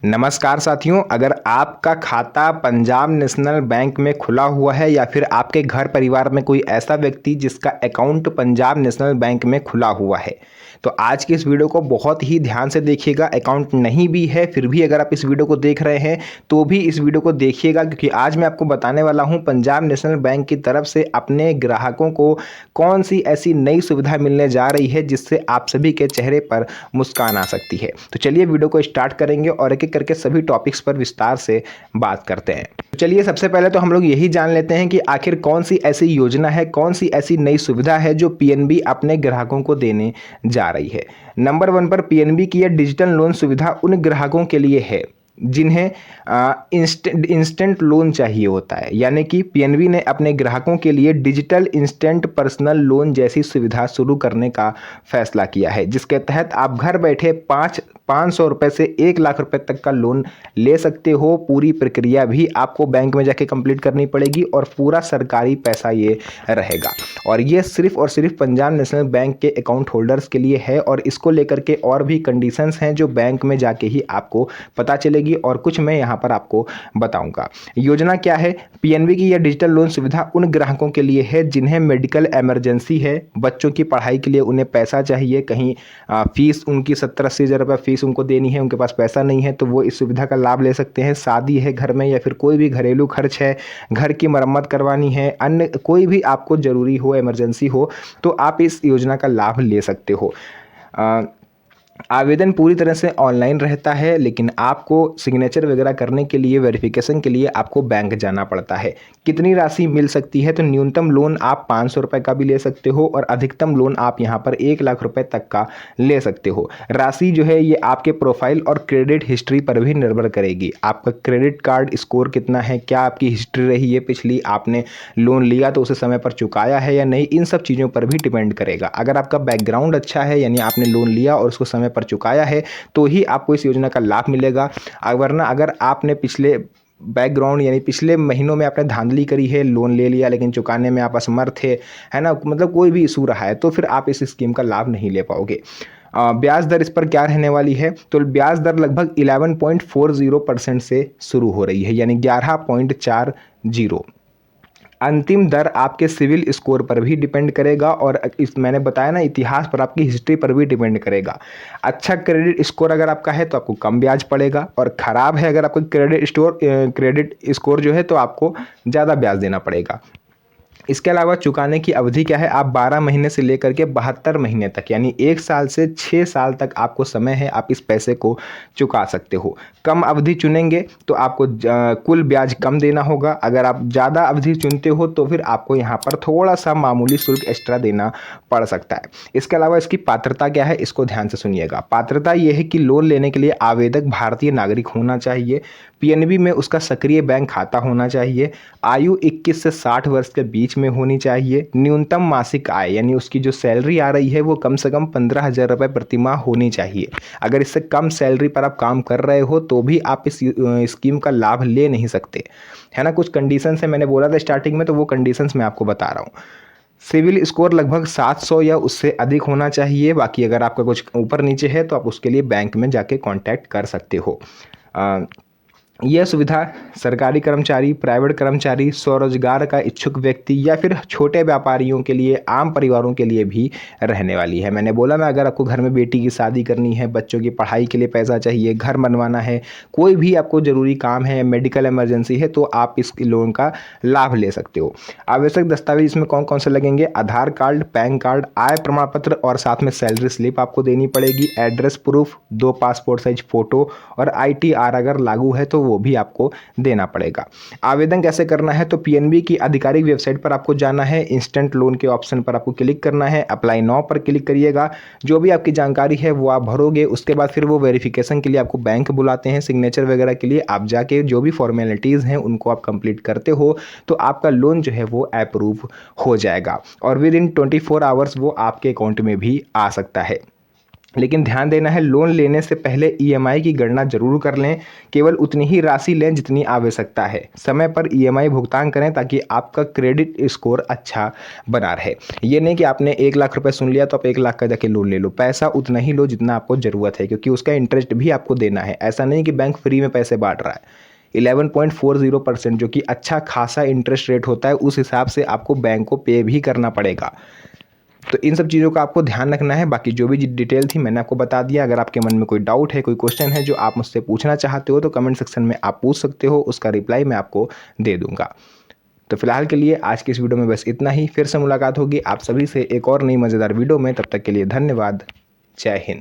नमस्कार साथियों, अगर आपका खाता पंजाब नेशनल बैंक में खुला हुआ है या फिर आपके घर परिवार में कोई ऐसा व्यक्ति जिसका अकाउंट पंजाब नेशनल बैंक में खुला हुआ है, तो आज की इस वीडियो को बहुत ही ध्यान से देखिएगा। अकाउंट नहीं भी है फिर भी अगर आप इस वीडियो को देख रहे हैं तो भी इस वीडियो को देखिएगा, क्योंकि आज मैं आपको बताने वाला हूं पंजाब नेशनल बैंक की तरफ से अपने ग्राहकों को कौन सी ऐसी नई सुविधा मिलने जा रही है जिससे आप सभी के चेहरे पर मुस्कान आ सकती है। तो चलिए वीडियो को स्टार्ट करेंगे और एक एक करके सभी टॉपिक्स पर विस्तार से बात करते हैं। तो चलिए सबसे पहले तो हम लोग यही जान लेते हैं कि आखिर कौन सी ऐसी योजना है, कौन सी ऐसी नई सुविधा है जो पीएनबी अपने ग्राहकों को देने जा रही है। नंबर 1 पर पीएनबी की यह डिजिटल लोन सुविधा उन ग्राहकों के लिए है जिन्हें इंस्टेंट लोन चाहिए होता है, यानी कि पीएनबी ने अपने ग्राहकों के लिए डिजिटल इंस्टेंट पर्सनल लोन जैसी सुविधा शुरू करने का फैसला किया है, जिसके तहत आप घर बैठे 500 रुपये से 1 लाख रुपए तक का लोन ले सकते हो। पूरी प्रक्रिया भी आपको बैंक में जाके कंप्लीट करनी पड़ेगी और पूरा सरकारी पैसा ये रहेगा, और ये सिर्फ और सिर्फ पंजाब नेशनल बैंक के अकाउंट होल्डर्स के लिए है। और इसको लेकर के और भी कंडीशंस हैं जो बैंक में जाके ही आपको पता चलेगी और कुछ मैं यहाँ पर आपको बताऊंगा। योजना क्या है? पीएनबी की यह डिजिटल लोन सुविधा उन ग्राहकों के लिए है जिन्हें मेडिकल इमरजेंसी है, बच्चों की पढ़ाई के लिए उन्हें पैसा चाहिए, कहीं फीस उनकी 70-80 हज़ार रुपये फीस उनको देनी है, उनके पास पैसा नहीं है, तो वो इस सुविधा का लाभ ले सकते हैं। शादी है घर में या फिर कोई भी घरेलू खर्च है, घर की मरम्मत करवानी है, अन्य कोई भी आपको ज़रूरी हो, इमरजेंसी हो, तो आप इस योजना का लाभ ले सकते हो। आवेदन पूरी तरह से ऑनलाइन रहता है, लेकिन आपको सिग्नेचर वगैरह करने के लिए, वेरिफिकेशन के लिए आपको बैंक जाना पड़ता है। कितनी राशि मिल सकती है? तो न्यूनतम लोन आप 500 रुपये का भी ले सकते हो और अधिकतम लोन आप यहाँ पर 1 लाख रुपए तक का ले सकते हो। राशि जो है ये आपके प्रोफाइल और क्रेडिट हिस्ट्री पर भी निर्भर करेगी। आपका क्रेडिट कार्ड स्कोर कितना है, क्या आपकी हिस्ट्री रही है पिछली, आपने लोन लिया तो उसे समय पर चुकाया है या नहीं, इन सब चीज़ों पर भी डिपेंड करेगा। अगर आपका बैकग्राउंड अच्छा है, यानी आपने लोन लिया और उसको समय पर चुकाया है, तो ही आपको इस योजना का लाभ मिलेगा। वरना अगर आपने पिछले बैकग्राउंड यानी पिछले महीनों में आपने धांधली करी है, लोन ले लिया लेकिन चुकाने में आप असमर्थ थे, है ना, मतलब कोई भी इशू रहा है, तो फिर आप इस स्कीम का लाभ नहीं ले पाओगे। ब्याज दर इस पर क्या रहने वाली है? तो ब्याज दर लगभग 11.40% से शुरू हो रही है, यानी 11.40। अंतिम दर आपके सिविल स्कोर पर भी डिपेंड करेगा और इस मैंने बताया ना, इतिहास पर, आपकी हिस्ट्री पर भी डिपेंड करेगा। अच्छा क्रेडिट स्कोर अगर आपका है तो आपको कम ब्याज पड़ेगा, और ख़राब है अगर आपका क्रेडिट स्कोर जो है तो आपको ज़्यादा ब्याज देना पड़ेगा। इसके अलावा चुकाने की अवधि क्या है? आप 12 महीने से लेकर के 72 महीने तक, यानी 1 साल से 6 साल तक आपको समय है, आप इस पैसे को चुका सकते हो। कम अवधि चुनेंगे तो आपको कुल ब्याज कम देना होगा। अगर आप ज़्यादा अवधि चुनते हो तो फिर आपको यहाँ पर थोड़ा सा मामूली शुल्क एक्स्ट्रा देना पड़ सकता है। इसके अलावा इसकी पात्रता क्या है, इसको ध्यान से सुनिएगा। पात्रता यह है कि लोन लेने के लिए आवेदक भारतीय नागरिक होना चाहिए, पीएनबी में उसका सक्रिय बैंक खाता होना चाहिए, आयु 21 से 60 वर्ष के बीच में होनी चाहिए, न्यूनतम मासिक आय यानी उसकी जो सैलरी आ रही है वो कम से कम 15,000 रुपये प्रति माह होनी चाहिए। अगर इससे कम सैलरी पर आप काम कर रहे हो तो भी आप इस स्कीम का लाभ ले नहीं सकते, है ना। कुछ कंडीशंस है, मैंने बोला था स्टार्टिंग में, तो वो कंडीशंस मैं आपको बता रहा हूँ। सिविल स्कोर लगभग 700 या उससे अधिक होना चाहिए। बाकी अगर आपका कुछ ऊपर नीचे है तो आप उसके लिए बैंक में जाके कांटेक्ट कर सकते हो। यह सुविधा सरकारी कर्मचारी, प्राइवेट कर्मचारी, स्वरोजगार का इच्छुक व्यक्ति या फिर छोटे व्यापारियों के लिए, आम परिवारों के लिए भी रहने वाली है। मैंने बोला ना, अगर आपको घर में बेटी की शादी करनी है, बच्चों की पढ़ाई के लिए पैसा चाहिए, घर बनवाना है, कोई भी आपको ज़रूरी काम है, मेडिकल इमरजेंसी है, तो आप इस लोन का लाभ ले सकते हो। आवश्यक दस्तावेज इसमें कौन कौन से लगेंगे? आधार कार्ड, पैन कार्ड, आय प्रमाण पत्र और साथ में सैलरी स्लिप आपको देनी पड़ेगी, address proof, 2 passport size photo और आईटीआर अगर लागू है तो वो भी आपको देना पड़ेगा। आवेदन कैसे करना है? तो पीएनबी की आधिकारिक वेबसाइट पर आपको जाना है, इंस्टेंट लोन के ऑप्शन पर आपको क्लिक करना है, अप्लाई नाउ पर क्लिक करिएगा। जो भी आपकी जानकारी है वो आप भरोगे, उसके बाद फिर वो वेरिफिकेशन के लिए आपको बैंक बुलाते हैं, सिग्नेचर वगैरह के लिए। आप जाके जो भी फॉर्मेलिटीज़ हैं उनको आप कंप्लीट करते हो तो आपका लोन जो है वो अप्रूव हो जाएगा और विद इन 24 आवर्स वो आपके अकाउंट में भी आ सकता है। लेकिन ध्यान देना है, लोन लेने से पहले ईएमआई की गणना जरूर कर लें। केवल उतनी ही राशि लें जितनी आवश्यकता है। समय पर ईएमआई भुगतान करें ताकि आपका क्रेडिट स्कोर अच्छा बना रहे। ये नहीं कि आपने 1 लाख रुपए सुन लिया तो आप 1 लाख का जाके लोन ले लो। पैसा उतना ही लो जितना आपको ज़रूरत है, क्योंकि उसका इंटरेस्ट भी आपको देना है। ऐसा नहीं कि बैंक फ्री में पैसे बांट रहा है। 11.40% जो कि अच्छा खासा इंटरेस्ट रेट होता है, उस हिसाब से आपको बैंक को पे भी करना पड़ेगा। तो इन सब चीज़ों का आपको ध्यान रखना है। बाकी जो भी डिटेल थी मैंने आपको बता दिया। अगर आपके मन में कोई डाउट है, कोई क्वेश्चन है जो आप मुझसे पूछना चाहते हो, तो कमेंट सेक्शन में आप पूछ सकते हो। उसका रिप्लाई मैं आपको दे दूंगा। तो फिलहाल के लिए आज की इस वीडियो में बस इतना ही। फिर से मुलाकात होगी आप सभी से एक और नई मज़ेदार वीडियो में। तब तक के लिए धन्यवाद। जय हिंद।